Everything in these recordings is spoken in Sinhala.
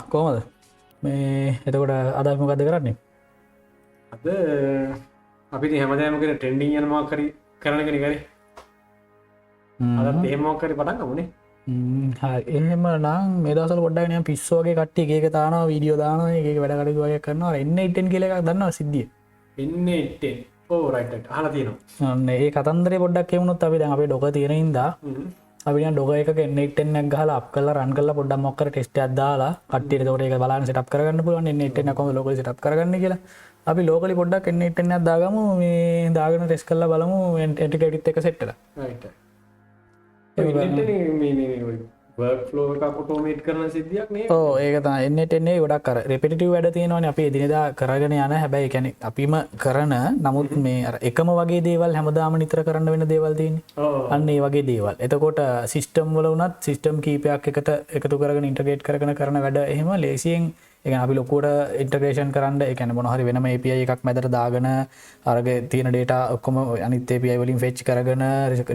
කොහොමද මේ එතකොට අදත් මොකක්ද කරන්නේ අද අපි හැමදෑමකට ටෙන්ඩිං යනවා කරි කරන කෙනකරේ අද ඒමෝකරි පටන් ගමුණේ එහෙම නම් මේ දවසල පොඩ්ඩක් පිස්සෝගේ කට්ටිය ඒක තාන වීඩියෝ දාන ඒක වැඩකටතු වගේ කරනවා එන්න ඉටන් කියල එකක් දන්නවා සිද්ධිය එන්නටෙන් ඕරයිට හල තියෙනවා ඒ කතන්දර පොඩ්ඩක් එමුණුත් අපි දැන් අපේ ඩොක තියෙනයින්දා අපි ඩොක එක එන්නටෙන් ගහල අප කල රන් කල පොඩ්ඩ මොක්කර ටෙස්ට අදාලා කට්ටියට තොට එක බලන්න සිටප් කරගන්න පුළුවන් එන්නටෙන් කොම ලොක සිටප් කරගන්න කියලා අපි ලෝකලි පොඩ්ඩක් එන්නටෙන් දාගම මේ දාගන ටෙස් කල්ල බලමු එන්ටිකටිත් එක සෙට්ටල ෆලෝ කොටෝමේට් කරන සිද්ධියක් නේ ඕ ඒක එන්නට එන්නේ ගොඩක් කර රෙපිටිව වැඩ තියෙනවන අපේ දිනිදා කරගෙන යන හැබැයි කැනෙ අපිම කරන නමුත් මේ එකම වගේ දේවල් හැමදාම නිතර කරන්න වෙන දේවල්තින් අන්න ඒ වගේ දේවල් එතකොට සිිස්ටම් වල වනත් සිිස්ටම් කීපයක් එකට එකතු කරගෙන ඉන්ටගේට් කරන වැඩ එහෙම ලේසියෙන් එක අපි ලොකුට ඉන්ටග්‍රේෂන් කරන්න එකන මොනහරි වෙනම API එකක් මැදට දාගෙන අරග තියෙන ඩේට ඔක්කොම අනිත් API වලින් ෆෙච් කරගෙන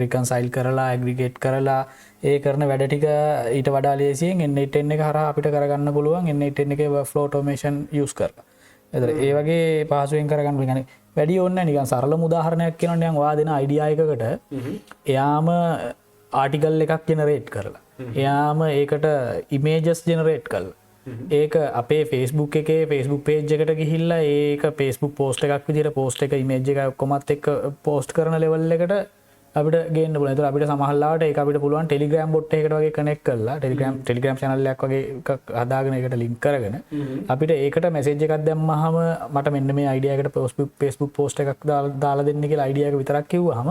රිකන්සයිල් කරලා ඇග්‍රිගේට් කරලා ඒ කරන වැඩ ටික ඊට වඩා ලේසියෙන් එන්නටෙන් එක හරහා අපිට කරගන්න පුළුවන් එන්නටෙන් එක ෆ්ලෝ ඔටෝමේෂන් යස් කරලා එතර ඒ වගේ පහසුවෙන් කරගන්න ගන වැඩි ඔන්න නිකන් සරල මුදාහරණයක් කියනට යන් වාදෙන අයිඩියයකට එයාම ආටිකල් එකක් ජෙනරේට් කරලා එයාම ඒකට ඉමේජස් ජෙනරේට් කල් ඒක අපේ ෆස්බුක් එක ෆස්බුක් පේජ් එකට ගිහිල්ලා ඒක පේස්බුක් පෝස්ට එකක් විදිට පෝස්ට එක මේජ් එක කොමත් එක් පෝස්ට් කරන ලෙවල් එකට අපිට ගේ පුල අපිට සමහල්ලාට ඒ අපිට පුළුවන් ටෙලිග්‍රම් බොට් එකට වගේ කනෙක් කරලා ටෙලිග්‍රම් චනල්ලයක් වගේ හදාගෙන එකට ලින්ක් කරගෙන අපිට ඒකට මෙසේජ් එකක් දැම්මහම මට මෙන්න මේ අයිඩියකට පෝස්බුක් පේස්බුක් පෝස්ට එකක් දාලා දෙන්න කියලා අයිඩියක විතරක් කිව්වහම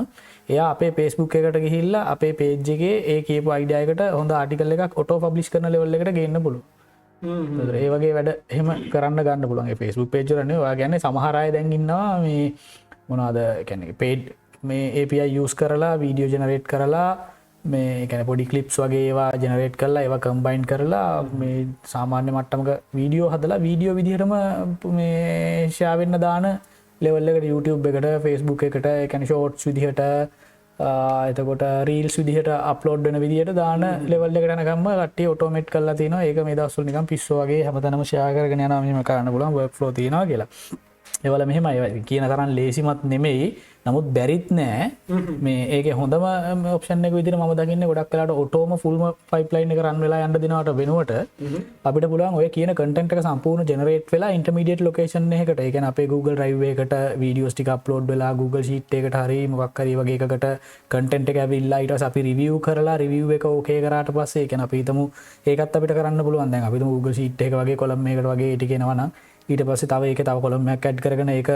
එයා අපේ පේස්බුක් එකට ගිහිල්ලා අපේ පේජ්ජගේ ඒ කියපු අයිඩියකට හොඳ ආටිකල් එකක් ඔටෝ පබ්ලිෂ් කරන ලෙවල් එකට ගන්න පුළුවන් ඒ වගේ වැඩ එහෙම කරන්න ගන්න පුළන් ෆස්බුක් පේජරන ගැන සමහරය දැන්ගන්නවා මේ මොනාද කැනෙ පේඩ් මේ API යස් කරලා වීඩියෝ ජනරේට් කරලා මේ කැන පොඩි කලිප්ස් වගේ ඒවා ජනරේට් කරලා ඒවා කම්බයින් කරලා මේ සාමාන්‍ය මට්ටමක වීඩියෝ හදලා වීඩියෝ විදිහටම මේ ශාවෙන්න දාන ලෙවල්ලකට YouTube එකට ෆස්බුක් එකට එකැන ෂෝට්ස් විදිහට එතකොට රීල් විදිහට අප්ලෝඩ් වන විදිහට දාන ලෙවල් එකටනකම කට්ටිය ඔටෝමේට් කරලා තියෙනවා ඒක මේ දවස්වල නිකන් පිස්සෝ වගේ හැමතැනම ෂෙයා කරගෙන යනවා මෙහෙම කරන්න පුළුවන් වර්ක් ෆ්ලෝ තියෙනවා කියලා. ඒවල මෙහෙමයි කියන තරම් ලේසිමත් නෙමෙයි. නමුත් බැරිත් නෑ මේ ඒකේ හොඳම ඔප්ෂන් එක විදිහට මම දකින්නේ ගොඩක් වෙලාවට ඔටෝම ෆුල්ම පයිප්ලයින් එක රන් වෙලා යන්න දෙනවට වෙනුවට අපිට පුළුවන් ඔය කියන කන්ටෙන්ට් එක සම්පූර්ණ ජෙනරේට් වෙලා ඉන්ටර්මීඩියට් ලොකේෂන් එකකට ඒ කියන්නේ අපේ Google Drive එකට වීඩියෝස් ටික අප්ලෝඩ් වෙලා Google Sheet එකකට හරි මොකක් හරි වගේ එකකට කන්ටෙන්ට් එක ඇවිල්ලා ඊට පස්සේ අපි රිවිව් කරලා රිවිව් එක ඕකේ කරාට පස්සේ ඒ කියන්නේ අපි හිතමු ඒකත් අපිට කරන්න පුළුවන් දැන් අපි හිතමු Google Sheet එක වගේ කොලම් එකකට වගේ ටික එනවා නම් ඊට පස්සේ තව ඒකේ තව කොලම් එකක් ඇඩ් කරගෙන ඒක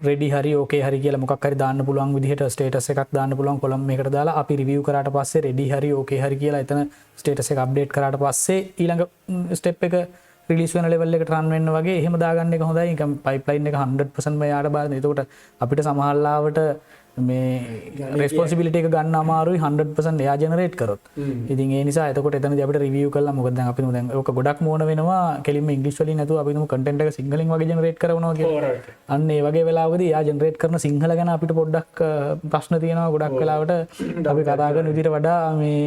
රෙඩි හරි ඕකේ හරි කියලා මොකක් හරි දාන්න පුළුවන් විදිහට ස්ටේටස් එකක් දාන්න පුළුවන් කොලම් එකකට දාලා අපි රිවිව් කරාට පස්සේ රෙඩි හරි ඕකේ හරි කියලා එතන ස්ටේටස් එක අප්ඩේට් කරාට පස්සේ ඊළඟ ස්ටෙප් එක රිලීස් වෙන ලෙවල් එකට රන් වෙන්න වගේ එහෙම දාගන්න එක හොඳයි. නිකන් පයිප්ලයින් එක 100% යාට බලන්න. එතකොට අපිට සමහරලාවට මේ රෙස්පොන්සිබිලිටි එක ගන්න අමාරුයි 100% එයා ජෙනරේට් කරොත්. ඉතින් ඒ නිසා එතකොට එතනදී අපිට රිවිව් කරලා මොකද දැන් අපි දැන් ඔක ගොඩක් මොන වෙනවා කෙලින්ම ඉංග්‍රීසි වලින් නැතුව අපි නු කන්ටෙන්ට් එක සිංහලෙන් වගේ ජෙනරේට් කරනවා කියලා. අන්න ඒ වගේ වෙලාවකදී එයා ජෙනරේට් කරන සිංහල ගැන අපිට පොඩ්ඩක් ප්‍රශ්න තියෙනවා ගොඩක් වෙලාවට අපි කතා කරන විදිහට වඩා මේ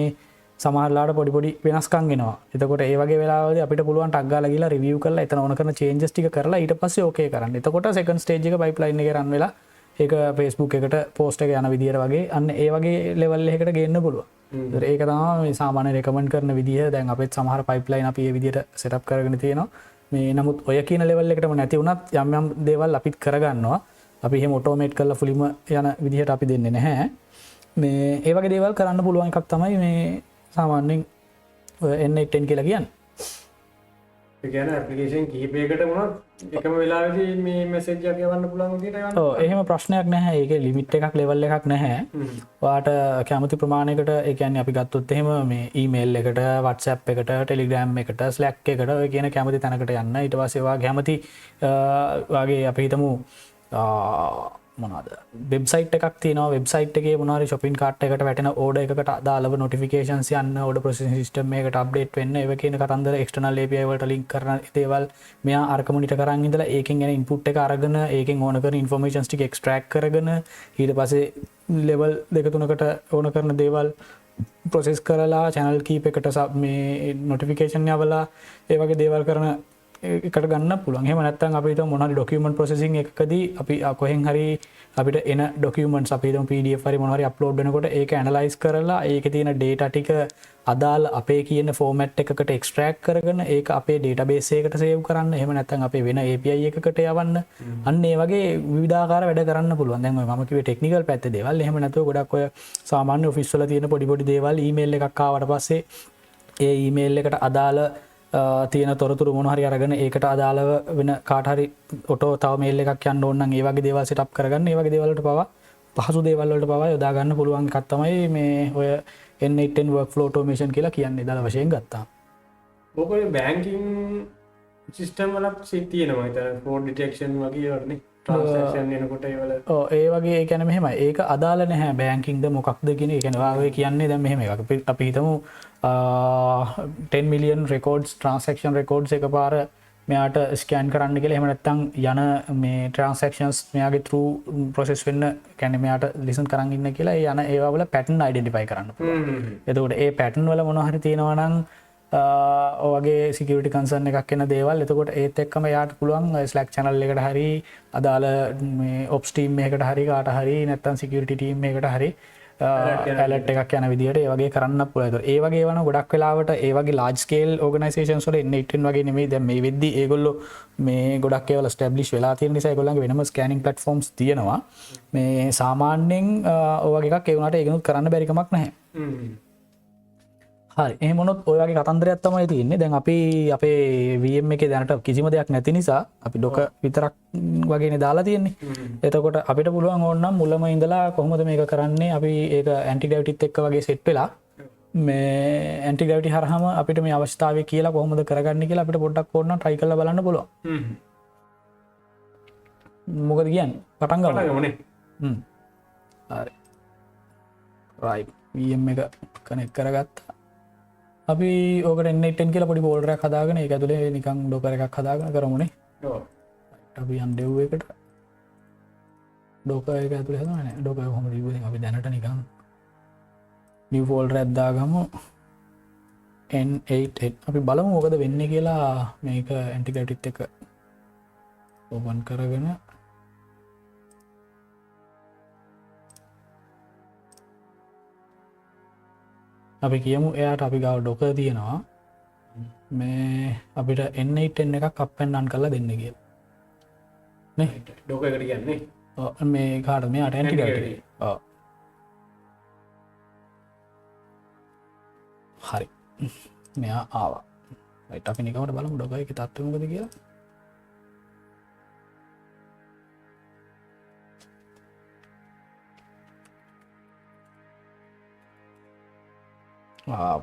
සමහරලාට පොඩි වෙනස්කම් එනවා. එතකොට ඒ වගේ වෙලාවදී අපිට පුළුවන් ටග් ගාලා ගිහලා රිවිව් කරලා එතන ඕන කරන චේන්ජස් ටික කරලා ඊට පස්සේ ඕකේ කරන්න. එතකොට සෙකන්ඩ් ස්ටේජ් එක පයිප්ලයින් එකේ රන් වෙලා ඒක Facebook එකට පෝස්ට් එක යන විදියට වගේ අන්න ඒ වගේ ලෙවල් එකකට ගේන්න පුළුවන්. ඒක තමයි සාමාන්‍ය රෙකමන්ඩ් කරන විදිය. දැන් අපිත් සමහර පයිප්ලයින් අපි මේ විදියට සෙටප් කරගෙන තියෙනවා. මේ නමුත් ඔය කියන ලෙවල් එකටම නැති වුණත් යම් යම් දේවල් අපිත් කරගන්නවා. අපි එහෙම ඔටෝමේට් කරලා ෆුලිම යන විදිහට අපි දෙන්නේ නැහැ. මේ ඒ වගේ දේවල් කරන්න පුළුවන් එකක් තමයි මේ සාමාන්‍යයෙන් N8N කියලා කියන්නේ. ඒ කියන්නේ ඇප්ලිකේෂන් කිහිපයකට වුණත් එකම වෙලාවෙදී මේ මැසේජ් එකක් යවන්න පුළුවන් විදිහට යවන්න. ඔව් එහෙම ප්‍රශ්නයක් නැහැ. ඒකේ ලිමිට් එකක් ලෙවල් එකක් නැහැ. ඔයාට කැමති ප්‍රමාණයකට ඒ කියන්නේ අපි ගත්තොත් එහෙම මේ ඊමේල් එකට, WhatsApp එකට, Telegram එකට, Slack එකට ඔය කියන කැමති තැනකට යන්න. ඊට පස්සේ ඔයා කැමති වාගේ අපි හිතමු මොනවාද වෙබ්සයිට් එකක් තියෙනවා. වෙබ්සයිට් එකේ මොනවාරි shopping cart එකට වැටෙන order එකකට අදාළව notifications යන්න, order processing system එකකට update වෙන්න, ඒව කියන කතන්දර external API වලට link කරන දේවල් මෙයා අරක monitor කරන් ඉඳලා ඒකෙන් එන input එක අරගෙන ඒකෙන් ඕන කරන informations ටික extract කරගෙන ඊට පස්සේ level දෙක තුනකට ඕන කරන දේවල් ප්‍රොසෙස් කරලා චැනල් කීප එකට මේ නොටිෆිකේෂන් යවලා ඒ වගේ දේවල් කරන එකට ගන්න පුළුවන්. එහෙම නැත්නම් අපිට මොනවාරි ඩොකියුමන්ට් ප්‍රොසෙසින් එකකදී අපි කොහෙන් හරි අපිට එන ඩොකියුමන්ට්ස් අපි හිතමු PDF හරි මොනවා හරි අප්ලෝඩ් වෙනකොට ඒක ඇනලයිස් කරලා ඒකේ තියෙන data ටික අදාළ අපේ කියන ෆෝමැට් එකකට එක්ස්ට්‍රැක්ට් කරගෙන ඒක අපේ database එකකට සේව් කරන්න. එහෙම නැත්නම් අපේ වෙන API එකකට යවන්න. අන්න ඒ වගේ විවිධාකාර වැඩ කරන්න පුළුවන්. දැන් ඔය මම කිව්වේ ටෙක්නිකල් පැත්තේ දේවල්. එහෙම නැතුව ගොඩක් ඔය සාමාන්‍ය ඔෆිස් වල තියෙන පොඩි පොඩි දේවල් ඊමේල් එකක් ආවට පස්සේ ඒ ඊමේල් එකට අදාළ තියෙන තොරතුරු මොන හරි අරගෙන ඒකට අදාළව වෙන කාට හරි ඔටෝ තව මේල් එකක් යන්න ඕන නම් ඒ වගේ දේවල් සෙටප් කරගන්න. ඒ වගේ දේවල් වලට පවා පහසු දේවල් වලට පවා යොදා ගන්න පුළුවන් එකක් තමයි මේ ඔය N8N workflow automation කියලා කියන්නේ දාලා වශයෙන් ගත්තාම. ඕක බැංකින් සිස්ටම් වලත් තියෙනවා. ඒතර fraud detection වගේ වලනේ. transaction එනකොට ඒ වල ඒ වගේ ඒ කියන්නේ මෙහෙමයි. ඒක අදාළ නැහැ බැංකින්ද මොකක්ද කියන එක. කියන්නේ ඔය කියන්නේ දැන් මෙහෙම එකක්. අපි හිතමු 10 million records transaction records එකපාර මෙයාට ස්කෑන් කරන්න කියලා. එහෙම නැත්නම් යන මේ transactions මෙයාගේ through process වෙන්න කියන්නේ මෙයාට listen කරන් ඉන්න කියලා ඒ යන ඒවා වල pattern identify කරන්න පුළුවන්. එතකොට ඒ pattern වල මොනවා හරි තියෙනවා නම් ඔයගේ security concern එකක් එන දේවල්. එතකොට ඒත් එක්කම යාට පුළුවන් Slack channel එකට හරි අදාළ මේ ops team එකකට හරි කාට හරි නැත්නම් security team එකකට හරි ඇලට් එකක් යන විදිහට ඒ වගේ කරන්න පුළුවන්. ඒතකොට ඒ වගේ වන ගොඩක් වෙලාවට ඒ වගේ large scale organizations වල N8N වගේ නෙමෙයි. දැන් මේ වෙද්දි ඒගොල්ලෝ මේ ගොඩක් ඒවල establish වෙලා තියෙන නිසා ඒගොල්ලන්ගේ වෙනම scanning platforms තියෙනවා. මේ සාමාන්‍යයෙන් ඔය වගේ එකක් ඒ වුණාට ඒකනොත් කරන්න බැරි කමක් නැහැ. හරි එහෙම වුණොත් ඔය වගේ කතන්දරයක් තමයි තියෙන්නේ. දැන් අපි අපේ VM එකේ දැනට කිසිම දෙයක් නැති නිසා අපි ඩොක විතරක් වගේනේ දාලා තියෙන්නේ. එතකොට අපිට පුළුවන් ඕනනම් මුලම ඉඳලා කොහොමද මේක කරන්නේ? අපි ඒක ඇන්ටි ග්‍රැවිටිත් එක්ක වගේ සෙට් වෙලා මේ ඇන්ටි ග්‍රැවිටි හරහාම අපිට මේ අවස්ථාවේ කියලා කොහොමද කරගන්නේ කියලා අපිට පොඩ්ඩක් ඕනනම් try කරලා බලන්න පුළුවන්. මොකද කියන්නේ? පටන් ගමු. හරි. right. VM එක කනෙක්ට් කරගත්තා. අපි ඕකට N8N කියලා පොඩි ෆෝල්ඩර් එකක් හදාගෙන ඒක ඇතුලේ නිකන් ඩොකර් එකක් හදාගෙන කරමුනේ. ඔව්. අපි යන් දෙව් එකට ඩොකර් එක ඇතුලේ හදාගන්න නෑ. ඩොකර් කොහොමද ඉන්නේ? අපි දැනට නිකන් new folder එකක් දාගමු N8N. අපි බලමු මොකද වෙන්නේ කියලා මේක ඇන්ටිග්‍රැවිටිත් එක්ක ඕපන් කරගෙන අපි කියමු එයාට අපි ගාව ඩොකර් තියෙනවා මේ අපිට N8N එකක් up and run කරලා දෙන්න කියලා නේ ඩොකර් එකට කියන්නේ ඔව් මේ කාට මෙයාට ඇන්ටිග්‍රැවිටි ඔව් හරි මෙයා ආවා රයිට් අපි නිකම්ම බලමු ඩොකර් එකේ තත්ත්වය මොකද කියලා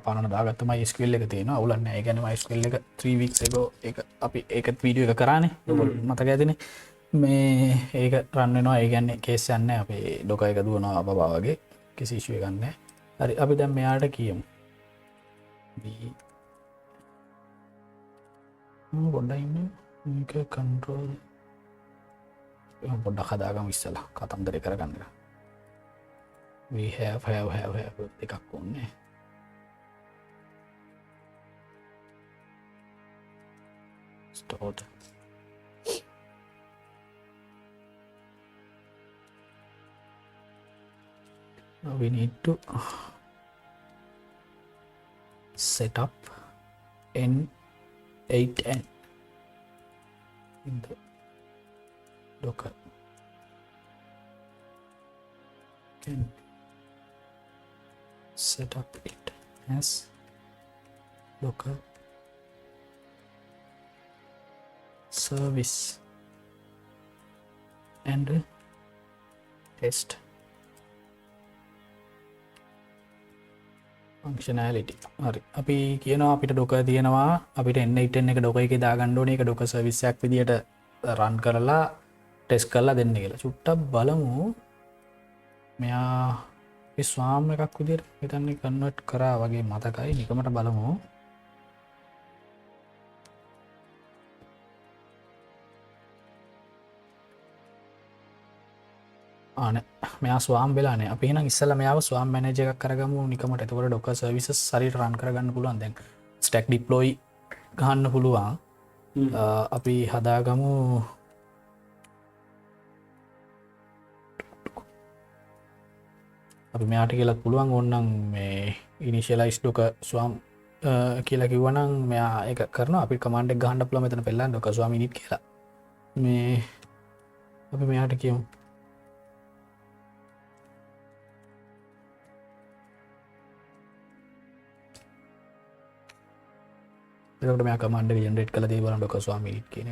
පාන දාගත්ත MySQL එක තියෙනවා අවුලක් නැහැ. ඒ කියන්නේ MySQL එක 3 weeks ago ඒක අපි ඒකත් වීඩියෝ එක කරානේ. මතක ඇතිනේ. මේ ඒක රන් වෙනවා. ඒ කියන්නේ කේස් එකක් නැහැ. අපේ ඩොකර් එක දුවනවා බබා වගේ. කිසි ඉෂුව එකක් නැහැ. හරි අපි දැන් මෙයාට කියමු. පොඩ්ඩක් ඉන්න මේක control පොඩ්ඩක් හදාගමු ඉස්සලා කතන්දරේ කරගන්න. we have එකක් ඕනේ. stored. Now we need to set up N8N in the Docker. Can set up it as Docker service and test functionality. හරි අපි කියනවා අපිට ඩොකර් තියෙනවා අපිට N8N එක ඩොකර් එකේ දාගන්න ඕනේ ඒක ඩොකර් සර්විස් එකක් විදියට රන් කරලා ටෙස්ට් කරලා දෙන්න කියලා. චුට්ටක් බලමු මෙයා ඒ ස්වාම් එකක් විදියට හිතන්නේ කන්වර්ට් කරා වගේ මතකයි නිකමට බලමු. ආන මෙයා ස්වාම් වෙලානේ අපි නම් ඉස්සල මෙයාව ස්වාම් මැනේජ එකක් කරගමු නිකමට එතකොට ඩොක සර්විස සරිට රන් කරගන්න පුළුවන් දැන් ස්ටක් ඩිප්ලොයි ගන්න පුළුවන් අපි හදාගමු අපි මෙයාට කියලත් පුළුවන් ඔන්නම් මේ ඉනිශලයිස් ඩොක ස්වාම් කියලා කිවනම් මෙයා එක කරන අපි කමන්ඩක් ගහන්ඩ පුළ මෙතන පෙල්ලා ඩොක ස්වාමිනිත් කියලා මේ අපි මෙයාට කියමු එකට මෙයා කමන්ඩ ජනරේට් කළ දේවල ඩොක ස්වාමිනිත් කියන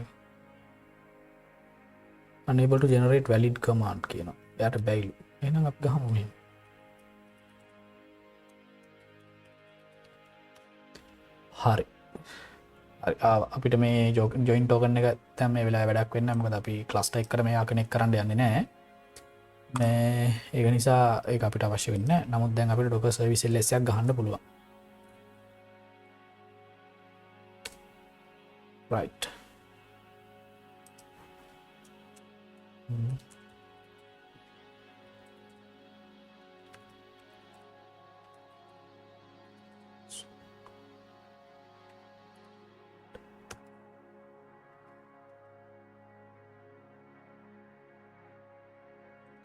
අනබට ජනරේට් වැලිඩ් කමාන්් කියන යට බැයිලු එනම් අප ගහමුම හරි අපිට මේ ජොයින් ටෝකන එක තැම වෙලා වැඩක් වෙන්න මකද අපි ක්ලස්ට එක් කර මේ කනෙක් කරන්න යන්න නෑ මේ ඒක නිසා ඒ අපිට අවශ්‍ය වෙන්න නමුත් දැන් අපිට ඩොක සවිසිල් ලෙසයක් ගහන්න පුළුවන් right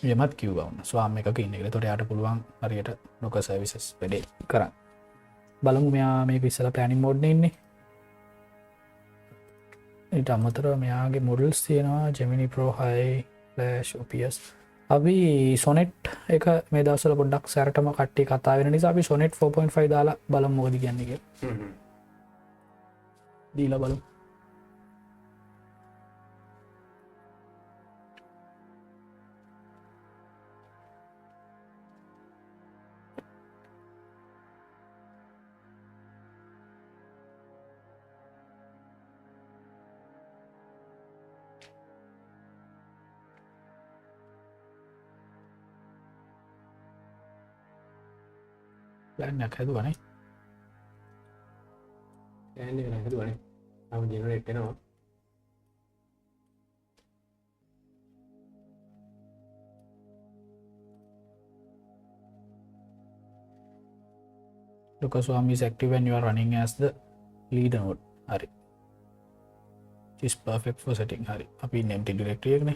යමත් කිව්වන්න ස්වාම එක ඉන්න තොට යට පුළුවන් හරියට නොක සවිසස් වැඩේ කරන්න බලමු මෙයා මේ ඉස්සල පෑනි මෝඩ්න ඉන්නේ ඉට අමතර මෙයාගේ මොඩල්ස් තියෙනවා ජෙමිනි ප්‍රෝහයි ලෑශ් ඔපියස් අපි සොනෙට් එක මේ දවසල පොඩ්ඩක් සැරටම කට්ටි කතා වෙන නිසා අපි සොනෙට් 4.5 දාලා බලම් මෝදි ගැන්නක දීලා බලු ලන්නක් හැදුවනේ ඇන්න හැදුවන ම ජනරේට්නවා Swami is active when you are running as the lead node hari which is perfect for setting hari api empty directory ekne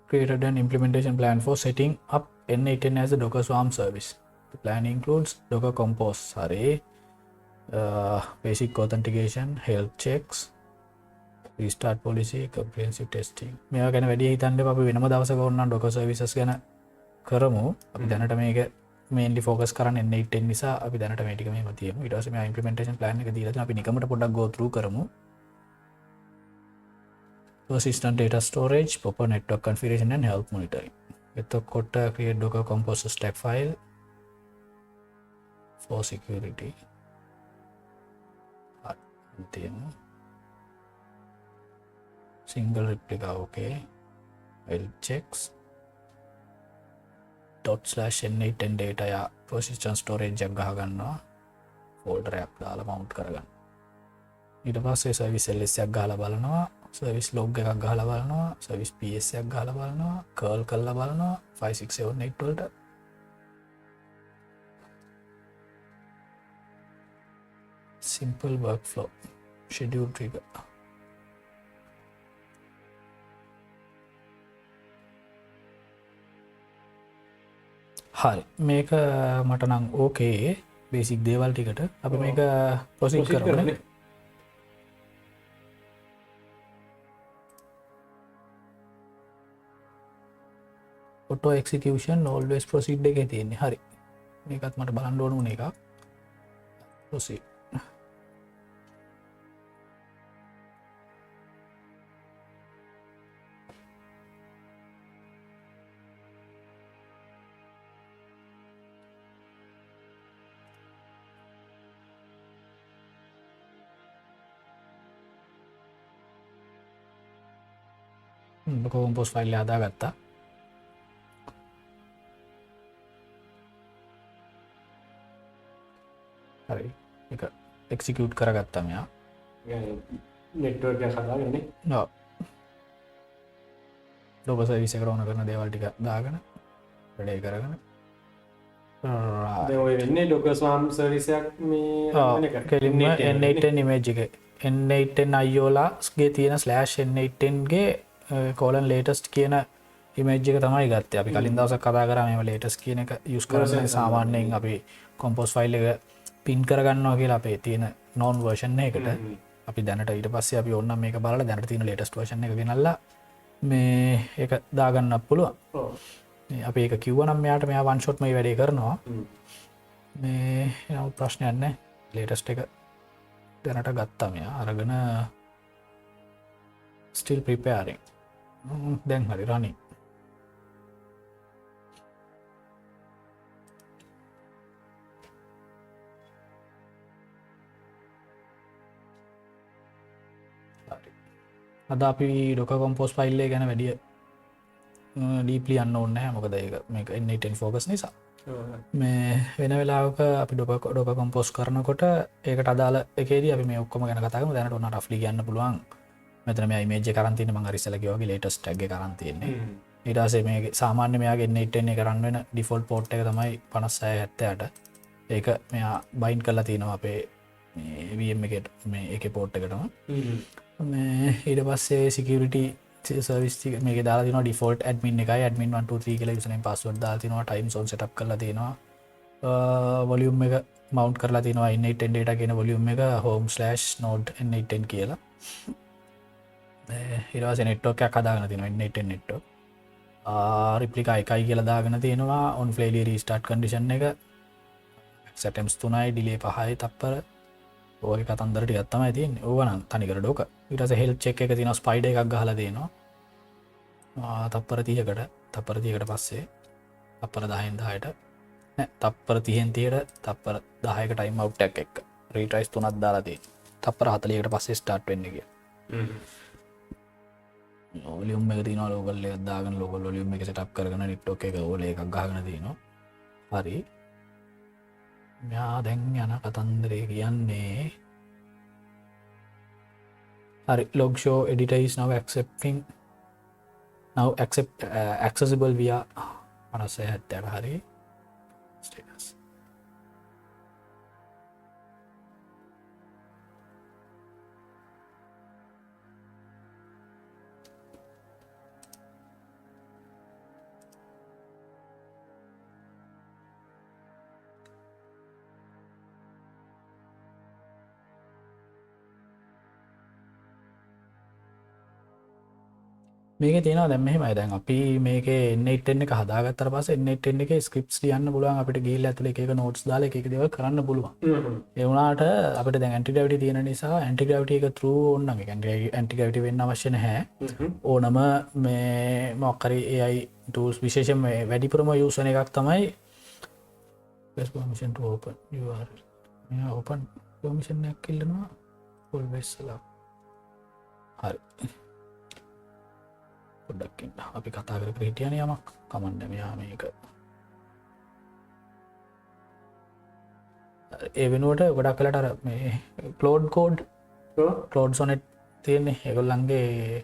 created an implementation plan for setting up N8N as a Docker Swarm service. The plan includes Docker Compose array, basic authentication, health checks, restart policy, comprehensive testing. මේවා ගැන වැඩි හිතන්න එපා. අපි වෙනම දවසක ඕනනම් Docker services ගැන කරමු. අපි දැනට මේක mainly focus කරන්නේ N8N නිසා අපි දැනට මේ ටික මෙහෙම තියමු. ඊට පස්සේ මේ implementation plan එක දීලා තියෙනවා. අපි නිකමට පොඩ්ඩක් go through කරමු. Persistent data storage, proper network configuration and health monitoring. එතකොට create Docker Compose stack file for security. Single replica okay. Health checks. ./n8n data ya persistent storage එකක් ගහ ගන්නවා. folder එකක් දාලා mount කරගන්න. ඊට පස්සේ service ls එකක් ගහලා බලනවා. සර්විස් ලෝග් එකක් ගහලා බලනවා සර්විස් PS එකක් ගහලා බලනවා කර්ල් කරලා බලනවා 5678 වලට simple workflow schedule trigger හරි මේක මට නම් ඕකේ බේසික් දේවල් ටිකට අපි මේක ප්‍රොසීඩ් කරමු auto execution always proceed එකේ තියෙන්නේ හරි මේකත් මට බලන්න ඕන වුණ එකක් proceed කොම්පෝස් ෆයිල් එක හදාගත්තා හරි එක එක්සිකියුට් කරගත්තා මෙයා නෙට්වර්ක් එක කතාගන්නේ ලොබස විසකට ඕන කරන දේවල්ටික දාගෙන වැඩේ කරගෙන ඔය වෙන්නේ ඩොක ස්වාම් සරිසයක් මේ කෙලින්ම එන්න නිමේජ් එක එන්න අයෝලාගේ තියෙන ස්ලෑෂ් එන්නගේ කෝලන් ලේටස්ට් කියන ඉමේජ් එක තමයි ගත්ත අපි කලින් දවස කතා කරම ලේටස් කියන එක යුස් කරන සාමාන්‍යයෙන් අපි කොම්පෝස් ෆයිල් එක පින් කරගන්නවා කියලා අපේ තියෙන නෝන් වර්ෂන් එකට අපි දැනට ඊට පස්සේ අපි ඔන්න මේක බල දැනට තියෙන ලේටස්ට් වර්ෂන් එක ගෙනල්ලා මේ එක දාගන්න පුළුවන් අප ඒක කිව්වනම් මෙයාට මෙයා වන්ෂොට්ම වැඩේ කරනවා මේ යව ප්‍රශ්නයන්න ලේටස්ට එක දැනට ගත්තා මෙයා අරගෙන ස්ටිල් ප්‍රිපයාරෙන් දැන් හරි රනි අද අපි ඩොක කොම්පෝස් ෆයිල්ලේ ගැන වැඩිය ඩීපලි අන්න ඔන්න මොකද ඒක මේක එන්නටෙන් ෆෝකස් නිසා මේ වෙන වෙලාක අපි ඩොක කොම්පෝස් කරනකොට ඒකට අදාල එකේද අපි මේ ඔක්කොම ගැන කතාම දැනට ඔන්න ට්ලි ගන්න පුළුවන් මෙතන මේ මේජ කරන්තින ම රිසලකවගේ ලේටස් ටැග කරන්තියන්නේ ඉටසේ මේ සාමාන්‍ය මෙයා එන්නටන්නේ කරන්න වෙන ඩිෆොල්් පෝට් එක තමයි 5670ට ඒක මෙයා බයින් කරලා තියෙනවා අපේ වම් එකට මේ එක පෝට් එකටම ඊට පස්සේ සිකරිට සවිස් මේ දාලා ඩිෆෝල්ට් ඇඩමින් එක ඇඩමින් 123 කියලා යුසර් නේම් පාස්වර්ඩ් දාලා තිනවා ටයිම් සෝන් සෙටප් කරලා තිනවා වොලියුම් එක මවුන්ට් කරලා තිනවා in810 data කියන වොලියුම් එක home/node in810 කියලා ඊට පස්සේ නෙට්වර්ක් එකක් හදාගෙන තිනවා in810 නෙට්වර්ක් රිප්ලිකා එකයි කියලා දාගෙන තියෙනවා on failure restart condition එක settings 3යි delay 5යි තප්පර ඕක කතන්දරට ගත්තමයි තියන් ඕවන තනිකර ඩෝක ඉටස හෙල් චෙක් එක තින ස්පයිඩ එකක් ගහල දෙනවා තප්පර තියකට තප්පර තියකට පස්සේ තප්පර දහන්දායට තප්පර තිහෙන්තියට තප්පර දායක ටයිම් අවට්ටක් එක් රීටයිස් තුනත් දාලාදී තප්පර හතලියකට පස්සේ ස්ටාර්ට් වෙන්න කිය ලියුම් එක තින ලෝකල්ල දාගන ලොකල් ලියුම් එක සටක් කරන නිට්ටෝක එක ඕල එකක් ගහන තිනවා හරි මෙයා දැන් යන කතන්දරේ කියන්නේ හරි log show editor is now accessible via 570 හරි status මේක තියෙන දැම මෙහමයි දැන් අපි මේක එන්නටෙන්න එක හදාගත්තර පස එන්නටෙන් එක ස්ක්‍රප්ස් ලියන්න පුළුවන් අපිට ගේල් ඇතුල එක නෝට්ස් දාල එක දෙව කරන්න පුළුවන් එවුණට අපට දැන් ඇන්ටිගවිට තියෙන නිසා ඇන්ටිගවිට එක තර ඔන්න ඇන්ටිගවිට වෙන්න අවශ්‍යන හැ ඕනම මේ මොක්කරි ඒයි ටස් විශේෂම වැඩිපුරම යුසන එකක් තමයි පමිෂන් ඕපන් ඕපන් පමිෂන්යක් කිල්ලනවා පොල් වෙස්සලා හරි පොඩ්ඩක්කින් අපි කතා කර හිටියන යමක් කමන්න මෙයා මේක ඒ වෙනුවට ගොඩක් කලට මේ කලෝඩ් කෝඩ් කලෝඩ් සොනෙට් තියෙන්නේ එකොල්ලන්ගේ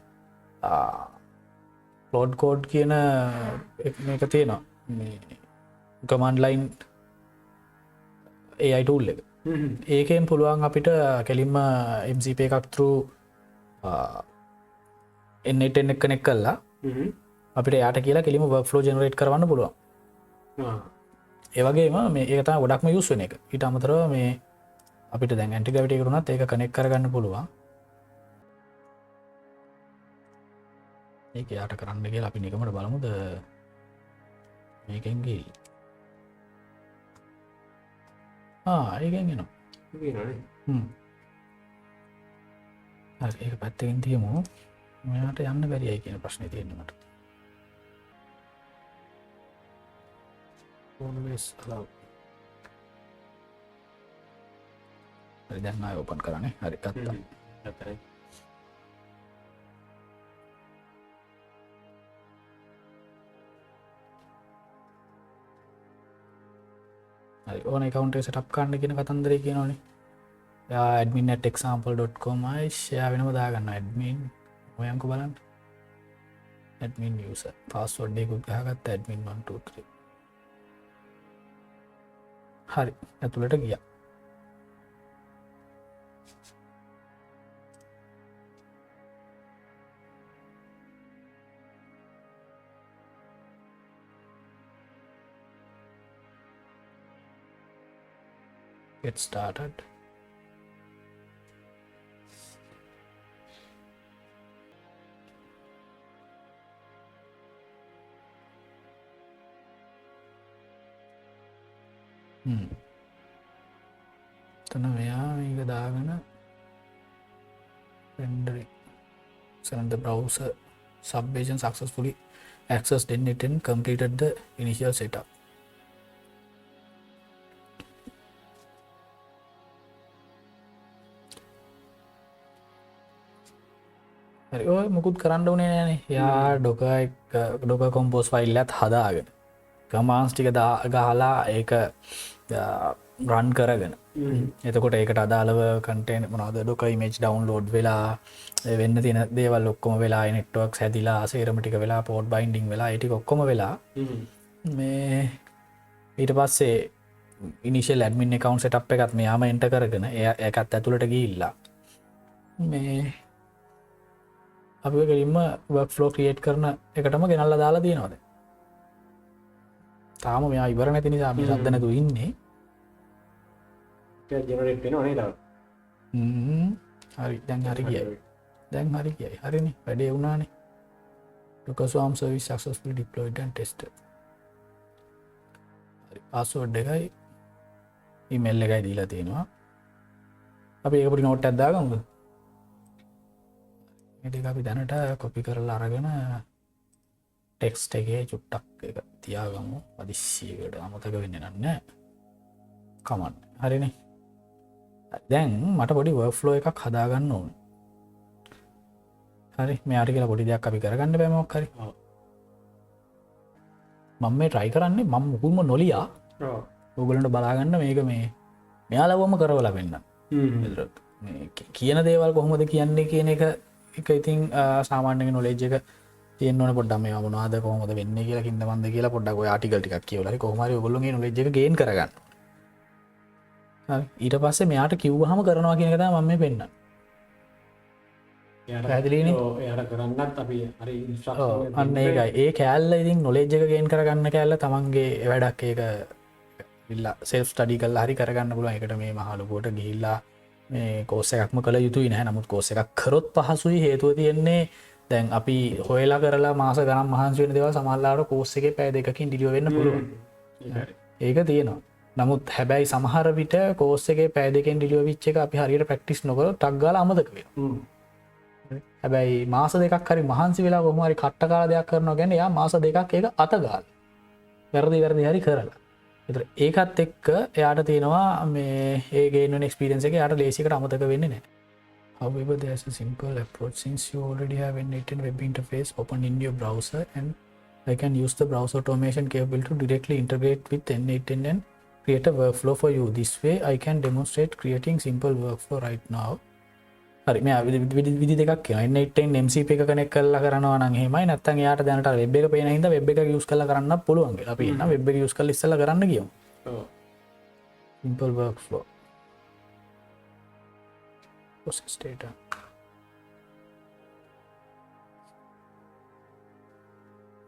ලෝඩ් කෝඩ් කියන එක තියෙනවා ගමන්ලයින් ඒ අයිටූල් එක ඒකෙන් පුළුවන් අපිට කෙලින්ම MCP එකක් තරු එන්නටෙන් එක කනෙක් කල්ලා අපිට යාට කියලා කෙලිම වර්ක් ෆලෝ ජනරේට් කරන්න පුළුවන් ඒවගේම මේ ඒතා ගොඩක්ම යුස් වෙන එක ඉට අමතරව මේ අපිට දැන් ඇන්ටිගවිට කරුණත් ඒක කනෙක් කරගන්න පුළුවන් ඒක යාට කරන්න කියලා අපි නිකමට බලමුද මේකෙන්ගේ ඒගෙන් එනවා ඒක පැත්තකින් තියමු මෙයාට යන්න බැරියයි කියන ප්‍රශ්නය තියෙනට හරි දැන්න ඔපන් කරන්නේ හරි කත්තා ඕන කවන්ටේ සටප් කාන්න කියන කතන්දර කියනනේ admin@example.com ෂෙයා වෙනම දාගන්න admin ඔයන්කු බලන්න admin user password එකකුත් ගහගත්ත admin 123 හරි ඇතුළට ගියා get started තන මෙයා මේක දාගෙන rendering send the browser sub agent successfully accessed it and completed the initial setup හරි ඔය මුකුත් කරන්න ඕනේ නෑනේ යා ඩොක කොම්පෝස් ෆයිල් එකත් හදාගෙන කමාන්ඩ්ස් ටික ගහලා ඒක රන් කරගෙන එතකොට ඒකට අදාළව කන්ටේන්ට් මොනවද ඩොක ඉමේජ් ඩවුන්ලෝඩ් වෙලා වෙන්න තියෙන දේවල් ඔක්කොම වෙලා නෙට්වර්ක්ස් හැදිලා සේරම ටික වෙලා පෝර්ට් බයින්ඩින් වෙලා ඒ ටික ඔක්කොම වෙලා මේ ඊට පස්සේ ඉනිෂියල් ඇඩ්මින් account setup එකත් මෙයාම එන්ටර් කරගෙන ඒකත් ඇතුළට ගිහිල්ලා මේ අපි කෙලින්ම workflow create කරන එකටම ගෙනල්ලා දාලා තියෙනවාද තාම මෙයා ඉවර නැති නිසා අපි සද්ද නැතුව ඉන්නේ ජෙනරේට් වෙනවා නේද හරි දැන් හරි ගියයි දැන් හරි ගියයි හරිනේ වැඩේ වුණානේ Docker Swarm service successfully deployed and tested හරි password එකයි email එකයි දීලා තියෙනවා අපි ඒක පොඩි note එකක් දාගමුද මේක අපි දැනට කොපි කරලා අරගෙන ටෙක්ස්ට් එකේ චුට්ටක් එක තියාගමු අදිස්සියකට අමතක වෙන්නේ නැහැ කමන්න හරිනේ දැන් මට පොඩි workflow එකක් හදාගන්න ඕනේ හරි මෙයාට කියලා පොඩි දෙයක් අපි කරගන්න බෑ මොකක් හරි මම මේ try කරන්නේ මම මුකුල්ම නොලියා ඕගොල්ලන්ට බලාගන්න මේක මේ මෙයාලවම කරවලා වෙන්න මේ කියන දේවල් කොහොමද කියන්නේ කියන එක ඉතින් සාමාන්‍ය නොලෙජ් එක තියෙන්න ඕනේ පොඩ්ඩක් මේවා මොනවද කොහොමද වෙන්නේ කියලා කින්දමන්ද කියලා පොඩ්ඩක් ඔය ආටිකල් ටිකක් කියවලා හරි කොහොම හරි ඔයගොල්ලෝගේ නොලෙජ් එක ගේන් කරගන්න. හරි ඊට පස්සේ මෙයාට කිව්වහම කරනවා කියන එක තමයි මම මේ පෙන්නන්නේ. පැහැදිලිනේ? ඔව් එයාට කරන්නත් අපි හරි ඉන්ස්ට්‍රක්ෂන් අන්න ඒකයි. ඒ කෑල්ල ඉතින් නොලෙජ් එක ගේන් කරගන්න කෑල්ල තමන්ගේ වැඩක් ඒක ඉල්ලා සෙල්ෆ් ස්ටඩි කරලා හරි කරගන්න පුළුවන්. ඒකට මේ මහ ලොකුවට ගිහිල්ලා මේ කෝස් එකක්ම කළ යුතුයි නැහැ. නමුත් කෝස් එකක් කරොත් පහසුයි. හේතුව තියෙන්නේ දැන් අපි හොයලා කරලා මාස ගණන් මහන්සි වෙන දේවල් සමහරවිට කෝස් එකේ පැය දෙකකින් ඩිලිවර් වෙන්න පුළුවන්. ඒක තියෙනවා. නමුත් හැබැයි සමහර විට කෝස් එකේ පැය දෙකෙන් ඩිලිවර් වෙච්ච එක අපි හරියට ප්‍රැක්ටිස් නොකරොත් ටක් ගාලා අමතක වෙනවා. හැබැයි මාස දෙකක් හරි මහන්සි වෙලා කොහොම හරි කට්ට කාලා දෙයක් කරනවා කියන්නේ යා මාස දෙකක් ඒක අත ගාලා. වැරදි හරි කරලා. ඒතර ඒකත් එක්ක එයාට තියෙනවා මේ ඒ ගේන් වෙන එක්ස්පීරියන්ස් එක එයාට ලේසියකට අමතක වෙන්නේ නැහැ. However, there's a simple approach since you already have an N8N web interface open in your browser and I can use the browser automation capability to directly integrate with N8N and create a workflow for you. This way, I can demonstrate creating simple workflow right now. හරි මෙයා විදි දෙකක් කියනවා N8N MCP එක කනෙක්ට් කරලා කරනවා නම් එහෙමයි නැත්නම් එයාට දැනට වෙබ් එක පේන හින්දා වෙබ් එක යූස් කරලා කරන්න පුළුවන් කියලා. අපි එන්න වෙබ් එක යූස් කරලා ඉස්සෙල්ලා කරන්න ගියමු. ඔව් simple workflow process data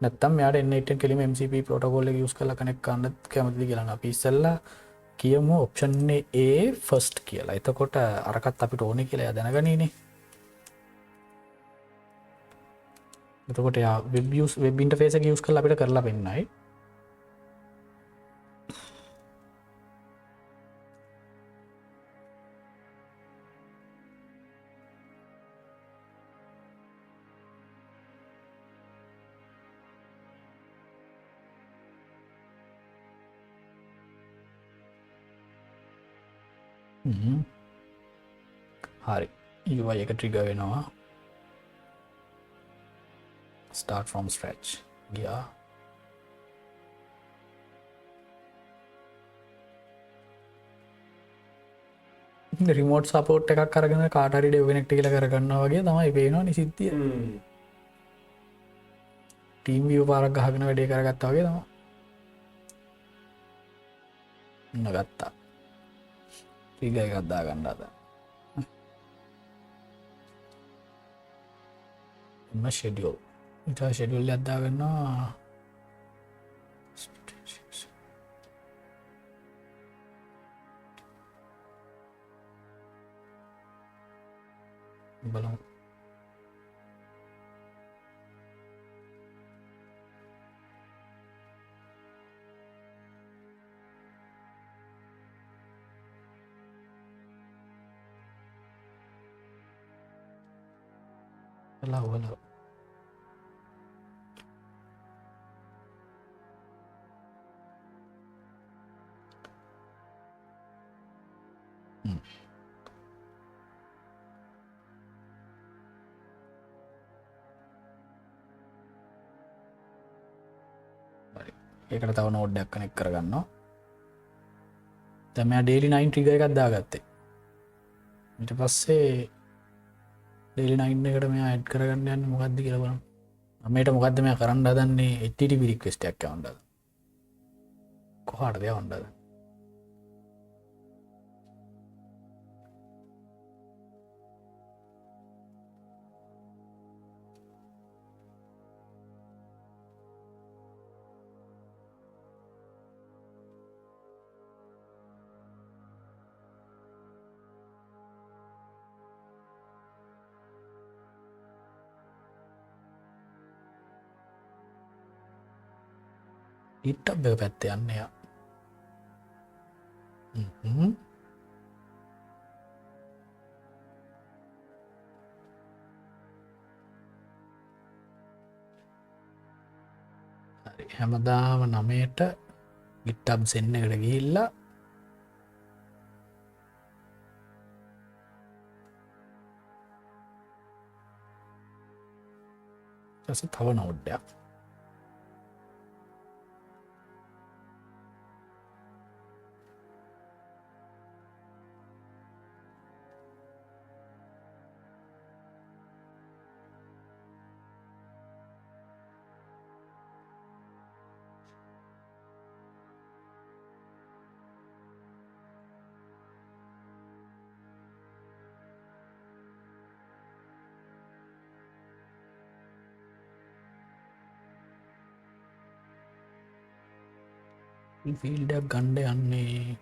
නැත්තම් මෙයාට N8N කෙලිම MCP protocol එක use කරලා connect කරන්න කැමතිද කියලා නම් අපි ඉස්සෙල්ලා කියමු option A first කියලා. එතකොට අරකට අපිට ඕනේ කියලා එයා දැනගනීනේ. එතකොට එයා web interface එක use කරලා අපිට කරලා පෙන්නයි. හරි UI එක ට්‍රිගර් වෙනවා start from scratch ගියා රිමෝට් සපෝට් එකක් කරගෙන කාටරි ඩෙවෙනෙක්ට කියල කරගන්න වගේ තමයි පේනවා නිසිද්ධිය ටීම් විය පාරක් ගහගෙන වැඩේ කරගත්තා වගේ තම ගත්තා ්‍රීග එකත්දා ගණ්ඩාද එම ෂෙඩියෝල් ඉතා ෂෙඩියුල් අද්දාගන්නවා බලමු වල ඒකට තව නෝඩ්ඩක් කනෙක් කරගන්නවා තැම ඩේලි 9 ටික එකක් දාගත්තේ ඊට පස්සේ ඩේලි 9 එකට මෙයා ඇඩ් කරගන්න යන්න මොකක්ද කියලා බලමු මේට මොකක්ද මෙයා කරන්න හදන්නේ HTTP රික්වෙස්ට් එකක් යවන්නද කොහාටද යවන්නද ඉට්ටබ් එක පැත්තේ යන්න යා හරි හැමදාම 9ට GitHub සෙන්න එකට ගිහිල්ලා ඊට තව නෝඩ්ඩයක් ෆීල්ඩක් ගණ්ඩ යන්නේ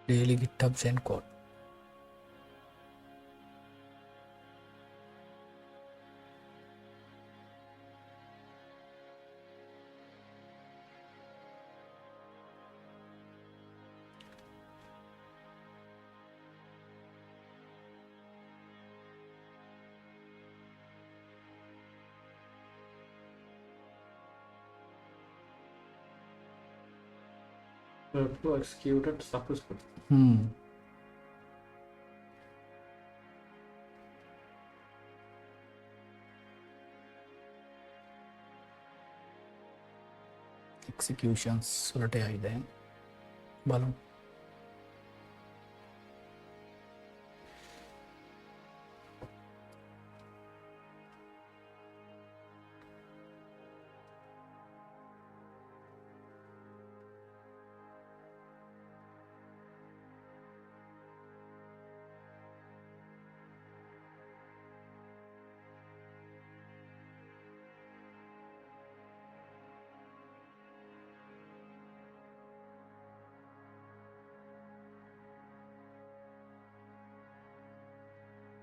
daily GitHub send code workflow executed successfully. executions වලට යයි දැන් බලමු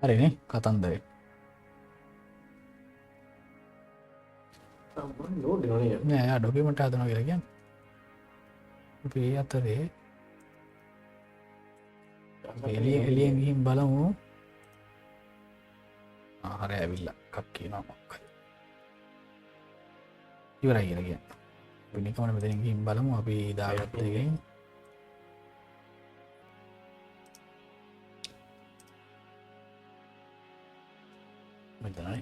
හරිනේ කතන්දරේ ලෝඩ් වෙනවා නේ. නෑ ඩොකියුමන්ට් හදනවා කියලා කියන්නේ අපි ඒ අතරේ එලියෙන් ගිහින් බලමු හරි ඇවිල්ලා එකක් කියනවා මොකක්ද ඉවරයි කියලා කියන්නේ වෙනිකමන මෙතනින් ගිහින් බලමු අපි දාගත්ත එකෙන් මෙතනයි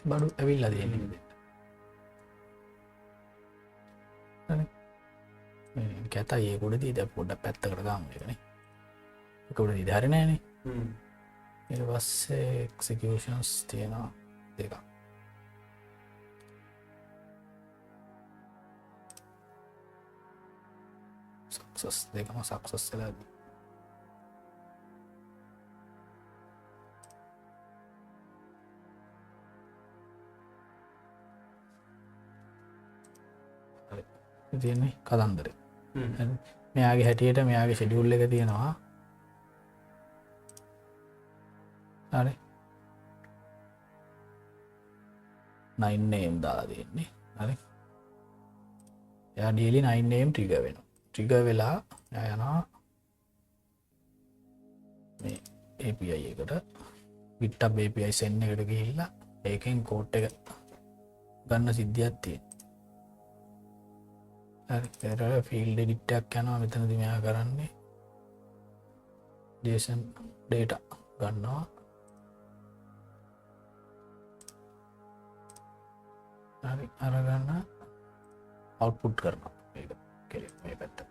බඩු ඇවිල්ලා තියෙන්නේ කැතයි ඒ කොටදී දැන් පොඩ්ඩක් පැත්තකට දාමු ඒකනේ ඒක උඩදී හරි නෑනේ ඊට පස්සේ එක්සිකියුෂන්ස් තියෙනවා දෙකක් සක්සස් දෙකම සක්සස් වෙලා තියෙන්නේ කතන්දරේ මෙයාගේ හැටියට මෙයාගේ ෂෙඩියුල් එක තියෙනවා හරි 9 am දාලා තියෙන්නේ හරි එයා ඩේලි 9 am ට්‍රිගර් වෙනවා ට්‍රිගර් වෙලා එයා යනවා මේ API එකට GitHub API send එකට ගිහිල්ලා ඒකෙන් කෝඩ් එක ගන්න සිද්ධියක් තියෙනවා හරි ෆීල්ඩ් එඩිට් එකක් යනවා මෙතනදී මෙයා කරන්නේ JSON data ගන්නවා හරි අරගන්න අවුට්පුට් කරනවා මේක කෙලින් මේ පැත්තට